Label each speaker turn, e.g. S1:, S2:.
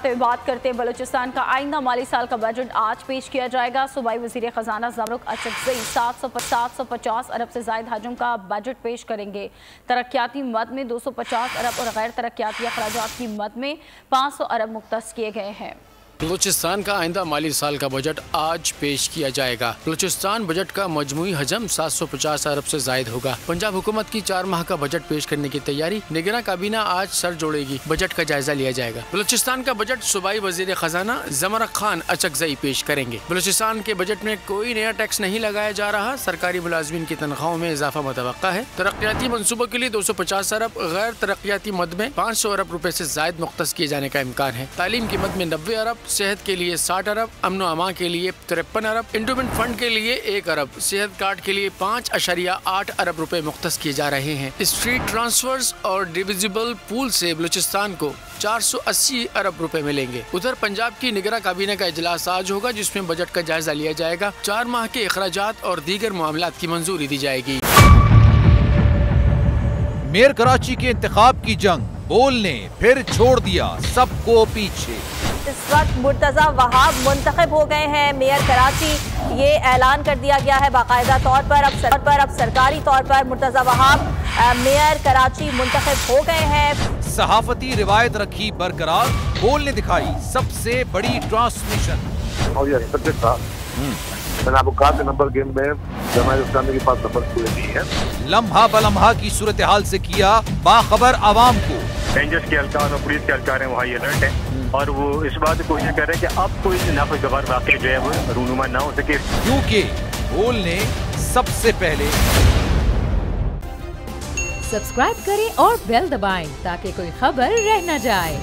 S1: बात करते हैं बलूचिस्तान का आइंदा माली साल का बजट आज पेश किया जाएगा। सूबाई वज़ीर ख़जाना ज़मरुक अचकज़ई 750 अरब से ज़ायद हजम का बजट पेश करेंगे। तरक्याती मद में 250 अरब और गैर तरक्याती अखराजात की मद में 500 अरब मुख्तस किए गए हैं।
S2: बलूचिस्तान का आइंदा माली साल का बजट आज पेश किया जाएगा। बलूचिस्तान बजट का मजमूई हजम 750 अरब से जायद होगा। पंजाब हुकूमत की 4 माह का बजट पेश करने की तैयारी निगरान काबीना आज सर जोड़ेगी। बजट का जायजा लिया जाएगा। बलूचिस्तान का बजट सूबाई वज़ीर ख़जाना ज़मरुक खान अचकज़ई पेश करेंगे। बलूचिस्तान के बजट में कोई नया टैक्स नहीं लगाया जा रहा। सरकारी मुलाजमीन की तनख्वाहों में इजाफा मुतवक्का है। तरक्याती मनसूबों के लिए 250 अरब, गैर तरक्याती मद में 500 अरब रुपए से जायद मुख्तस किए जाने का इम्कान है। तालीम की मद में 90 अरब, सेहत के लिए 60 अरब, अमन व अमा के लिए 53 अरब, इंडोमेंट फंड के लिए 1 अरब, सेहत कार्ड के लिए 5.8 अरब रुपए मुख्तस किए जा रहे हैं। स्ट्रीट ट्रांसफर्स और डिविजिबल पूल से बलूचिस्तान को 480 अरब रुपए मिलेंगे। उधर पंजाब की निगरान काबीना का इजलास आज होगा, जिसमें बजट का जायजा लिया जाएगा। 4 माह के अखराजात और दीगर मामलात की मंजूरी दी जाएगी।
S3: मेयर कराची के इंतखाब की जंग, बोल ने फिर छोड़ दिया सबको पीछे।
S4: इस वक्त मुर्तजा वहाब मुंतखब हो गए हैं मेयर कराची। ये ऐलान कर दिया गया है बाकायदा तौर पर। अब सरकारी तौर पर मुर्तजा वहाब मेयर कराची मुंतखब हो गए हैं।
S3: सहाफती रिवायत रखी बरकरार, बोल ने दिखाई सबसे बड़ी ट्रांसमिशन।
S5: मैंने आपको कहा कि नंबर गेम में जमात इस्लामी के पास नंबर पूरे नहीं है।
S3: लम्हा बलम्हा की सूरत हाल से किया बाखबर आवाम को।
S6: रेंजर्स के एहलकार और पुलिस के एहलकार हैं, वहाँ अलर्ट है और वो इस बात की कोशिश कर रहे हैं कि अब कोई नाखुशगवार वाक़या जो है वो रूनुमा ना हो सके,
S3: क्योंकि बोल ने सबसे पहले।
S7: सब्सक्राइब करें और बेल दबाएं ताकि कोई खबर रह न जाए।